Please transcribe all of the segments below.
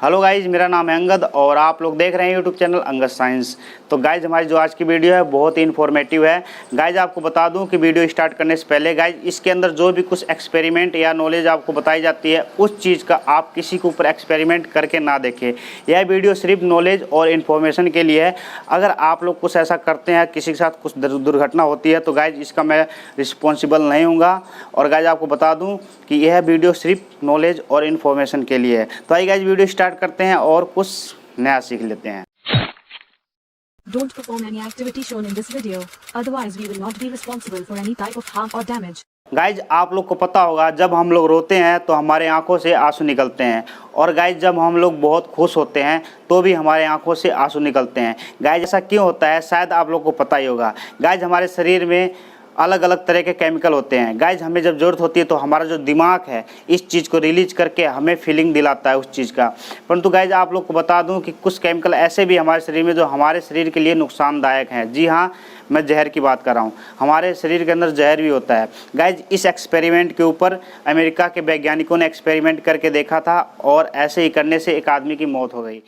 Hello guys, मेरा नाम है अंगद और आप लोग देख रहे हैं यूट्यूब चैनल अंगद साइंस। तो गाइज हमारी जो आज की वीडियो है बहुत ही इन्फॉर्मेटिव है। गाइज आपको बता दूं कि वीडियो स्टार्ट करने से पहले गाइज इसके अंदर जो भी कुछ एक्सपेरिमेंट या नॉलेज आपको बताई जाती है उस चीज़ का आप किसी के ऊपर एक्सपेरिमेंट करके ना देखें। यह वीडियो सिर्फ नॉलेज और इन्फॉर्मेशन के लिए है। अगर आप लोग कुछ ऐसा करते हैं, किसी के साथ कुछ दुर्घटना होती है तो गाइज इसका मैं रिस्पॉन्सिबल नहीं हूँगा। और गाइज आपको बता दूँ कि यह वीडियो सिर्फ नॉलेज और इन्फॉर्मेशन के लिए है। तो आइए गाइज वीडियो स्टार्ट करते हैं और कुछ नया सीख लेते हैं। Don't perform any activity shown in this video, otherwise we will not be responsible for any type of harm or damage. Guys आप लोग को पता होगा, जब हम लोग रोते हैं तो हमारे आंखों से आंसू निकलते हैं, और गाइज जब हम लोग बहुत खुश होते हैं तो भी हमारे आंखों से आंसू निकलते हैं। गाइज ऐसा क्यों होता है शायद आप लोग को पता ही होगा। गाइज हमारे शरीर में अलग अलग तरह के केमिकल होते हैं। गाइज हमें जब ज़रूरत होती है तो हमारा जो दिमाग है इस चीज़ को रिलीज करके हमें फीलिंग दिलाता है उस चीज़ का। परंतु गाइज आप लोग को बता दूं कि कुछ केमिकल ऐसे भी हमारे शरीर में जो हमारे शरीर के लिए नुकसानदायक हैं। जी हाँ, मैं जहर की बात कर रहा हूँ। हमारे शरीर के अंदर जहर भी होता है। गाइज इस एक्सपेरिमेंट के ऊपर अमेरिका के वैज्ञानिकों ने एक्सपेरिमेंट करके देखा था और ऐसे ही करने से एक आदमी की मौत हो गई।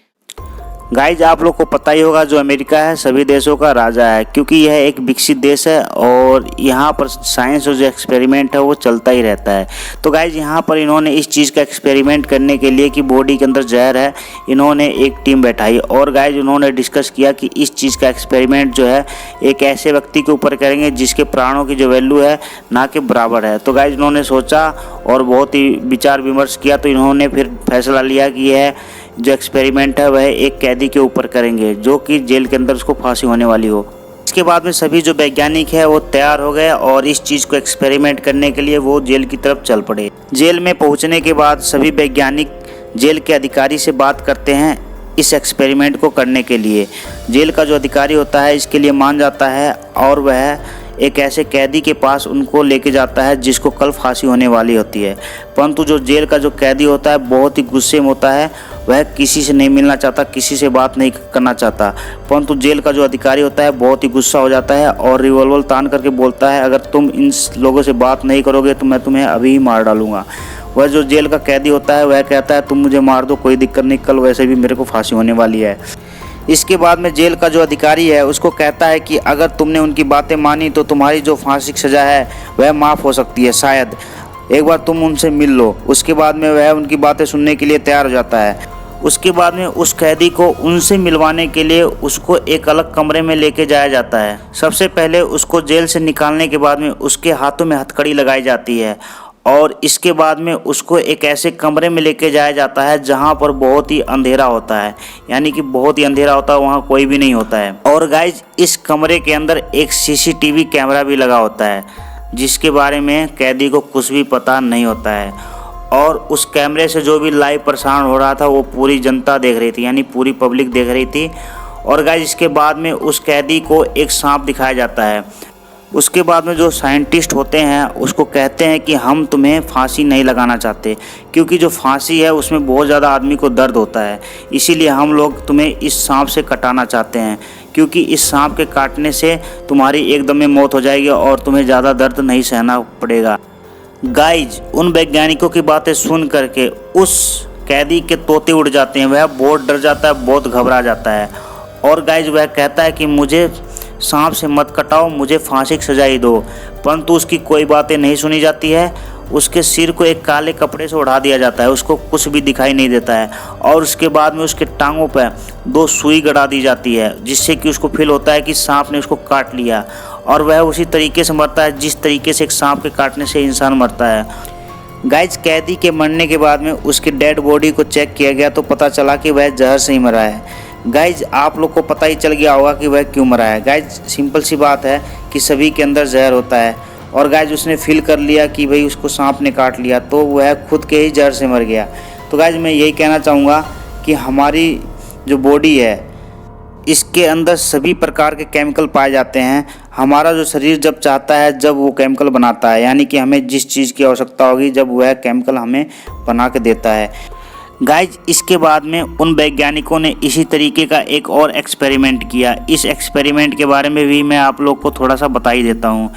गाइज आप लोग को पता ही होगा, जो अमेरिका है सभी देशों का राजा है, क्योंकि यह एक विकसित देश है और यहाँ पर साइंस और जो एक्सपेरिमेंट है वो चलता ही रहता है। तो गाइज यहाँ पर इन्होंने इस चीज़ का एक्सपेरिमेंट करने के लिए कि बॉडी के अंदर जहर है, इन्होंने एक टीम बैठाई और गाइज उन्होंने डिस्कस किया कि इस चीज़ का एक्सपेरिमेंट जो है एक ऐसे व्यक्ति के ऊपर करेंगे जिसके प्राणों की जो वैल्यू है ना के बराबर है। तो गाइज इन्होंने सोचा और बहुत ही विचार विमर्श किया, तो इन्होंने फिर फैसला लिया कि यह जो एक्सपेरिमेंट है वह एक कैदी के ऊपर करेंगे जो कि जेल के अंदर उसको फांसी होने वाली हो। इसके बाद में सभी जो वैज्ञानिक है वो तैयार हो गए और इस चीज़ को एक्सपेरिमेंट करने के लिए वो जेल की तरफ चल पड़े। जेल में पहुंचने के बाद सभी वैज्ञानिक जेल के अधिकारी से बात करते हैं इस एक्सपेरिमेंट को करने के लिए। जेल का जो अधिकारी होता है इसके लिए मान जाता है और वह एक ऐसे कैदी के पास उनको लेके जाता है जिसको कल फांसी होने वाली होती है। परंतु जो जेल का जो कैदी होता है बहुत ही गुस्से में होता है, वह किसी से नहीं मिलना चाहता, किसी से बात नहीं करना चाहता। परंतु जेल का जो अधिकारी होता है बहुत ही गुस्सा हो जाता है और रिवॉल्वर तान करके बोलता है, अगर तुम इन लोगों से बात नहीं करोगे तो मैं तुम्हें अभी ही मार डालूंगा। वह जो जेल का कैदी होता है वह कहता है, तुम मुझे मार दो, कोई दिक्कत नहीं, कल वैसे भी मेरे को फांसी होने वाली है। इसके बाद में जेल का जो अधिकारी है उसको कहता है कि अगर तुमने उनकी बातें मानी तो तुम्हारी जो फांसी की सज़ा है वह माफ़ हो सकती है, शायद एक बार तुम उनसे मिल लो। उसके बाद में वह उनकी बातें सुनने के लिए तैयार हो जाता है। उसके बाद में उस कैदी को उनसे मिलवाने के लिए उसको एक अलग कमरे में लेके जाया जाता है। सबसे पहले उसको जेल से निकालने के बाद में उसके हाथों में हथकड़ी लगाई जाती है और इसके बाद में उसको एक ऐसे कमरे में लेके जाया जाता है जहां पर बहुत ही अंधेरा होता है, यानी कि बहुत ही अंधेरा होता है, वहां कोई भी नहीं होता है। और गाइज इस कमरे के अंदर एक सीसीटीवी कैमरा भी लगा होता है जिसके बारे में कैदी को कुछ भी पता नहीं होता है। और उस कैमरे से जो भी लाइव प्रसारण हो रहा था वो पूरी जनता देख रही थी, यानी पूरी पब्लिक देख रही थी। और गाइज इसके बाद में उस कैदी को एक सांप दिखाया जाता है। उसके बाद में जो साइंटिस्ट होते हैं उसको कहते हैं कि हम तुम्हें फांसी नहीं लगाना चाहते, क्योंकि जो फांसी है उसमें बहुत ज़्यादा आदमी को दर्द होता है, इसीलिए हम लोग तुम्हें इस सांप से कटाना चाहते हैं, क्योंकि इस सांप के काटने से तुम्हारी एकदम में मौत हो जाएगी और तुम्हें ज़्यादा दर्द नहीं सहना पड़ेगा। गाइज उन वैज्ञानिकों की बातें सुन करके उस कैदी के तोते उड़ जाते हैं, वह बहुत डर जाता है, बहुत घबरा जाता है। और गाइज वह कहता है कि मुझे सांप से मत कटाओ, मुझे फांसी की सजा ही दो। परंतु उसकी कोई बातें नहीं सुनी जाती है। उसके सिर को एक काले कपड़े से उड़ा दिया जाता है, उसको कुछ भी दिखाई नहीं देता है। और उसके बाद में उसके टांगों पर 2 सुई गड़ा दी जाती है जिससे कि उसको फील होता है कि सांप ने उसको काट लिया, और वह उसी तरीके से मरता है जिस तरीके से एक सांप के काटने से इंसान मरता है। गाइज कैदी के मरने के बाद में उसकी डेड बॉडी को चेक किया गया तो पता चला कि वह जहर से ही मरा है। गाइज आप लोग को पता ही चल गया होगा कि वह क्यों मरा है। गाइज सिंपल सी बात है कि सभी के अंदर जहर होता है, और गाइज उसने फील कर लिया कि भाई उसको सांप ने काट लिया तो वह खुद के ही जहर से मर गया। तो गाइज मैं यही कहना चाहूँगा कि हमारी जो बॉडी है इसके अंदर सभी प्रकार के केमिकल पाए जाते हैं। हमारा जो शरीर जब चाहता है जब वो केमिकल बनाता है, यानी कि हमें जिस चीज़ की आवश्यकता होगी जब वह केमिकल हमें बना के देता है। गाइज इसके बाद में उन वैज्ञानिकों ने इसी तरीके का एक और एक्सपेरिमेंट किया। इस एक्सपेरिमेंट के बारे में भी मैं आप लोग को थोड़ा सा बता ही देता हूँ।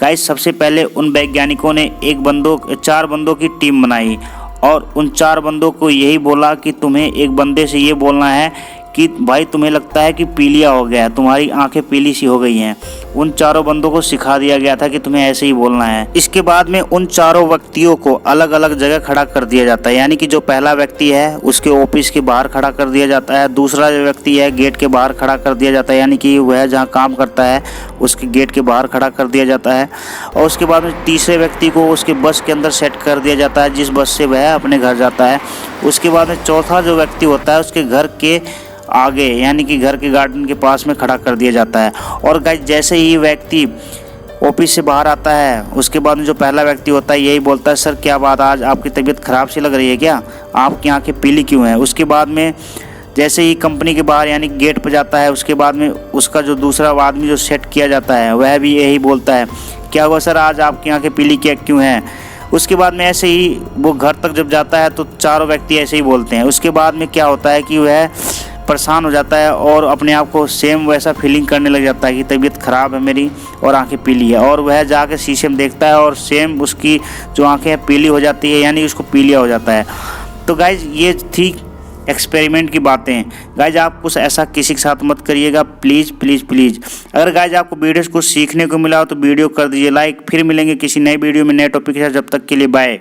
गाइज सबसे पहले उन वैज्ञानिकों ने 4 बंदों की टीम बनाई और उन 4 बंदों को यही बोला कि तुम्हें एक बंदे से ये बोलना है कि भाई तुम्हें लगता है कि पीलिया हो गया है, तुम्हारी आंखें पीली सी हो गई हैं। उन चारों बंदों को सिखा दिया गया था कि तुम्हें ऐसे ही बोलना है। इसके बाद में उन चारों व्यक्तियों को अलग अलग जगह खड़ा कर दिया जाता है, यानी कि जो पहला व्यक्ति है उसके ऑफिस के बाहर खड़ा कर दिया जाता है, दूसरा जो व्यक्ति है गेट के बाहर खड़ा कर दिया जाता है, यानी कि वह जहाँ काम करता है उसके गेट के बाहर खड़ा कर दिया जाता है। और उसके बाद में तीसरे व्यक्ति को उसके बस के अंदर सेट कर दिया जाता है, जिस बस से वह अपने घर जाता है। उसके बाद में चौथा जो व्यक्ति होता है उसके घर के आगे, यानी कि घर के गार्डन के पास में खड़ा कर दिया जाता है। और गाइस जैसे ही व्यक्ति ऑफिस से बाहर आता है उसके बाद में जो पहला व्यक्ति होता है यही बोलता है, सर क्या बात, आज आपकी तबीयत ख़राब सी लग रही है क्या, आपकी आंखें पीली क्यों हैं। उसके बाद में जैसे ही कंपनी के बाहर यानी गेट पर जाता है उसके बाद में उसका जो दूसरा आदमी जो सेट किया जाता है वह भी यही बोलता है, क्या हुआ सर, आज आपकी आंखें पीली क्या क्यों हैं। उसके बाद में ऐसे ही वो घर तक जब जाता है तो चारों व्यक्ति ऐसे ही बोलते हैं। उसके बाद में क्या होता है कि वह परेशान हो जाता है और अपने आप को सेम वैसा फीलिंग करने लग जाता है कि तबीयत ख़राब है मेरी और आंखें पीली है, और वह जाके शीशे में देखता है और सेम उसकी जो आंखें पीली हो जाती है, यानी उसको पीलिया हो जाता है। तो गाइज ये थी एक्सपेरिमेंट की बातें। गाइज आप कुछ ऐसा किसी के साथ मत करिएगा, प्लीज़ प्लीज़ प्लीज़। अगर गाइज आपको वीडियो से कुछ सीखने को मिला हो तो वीडियो कर दीजिए लाइक। फिर मिलेंगे किसी नए वीडियो में नए टॉपिक के साथ, जब तक के लिए बाय।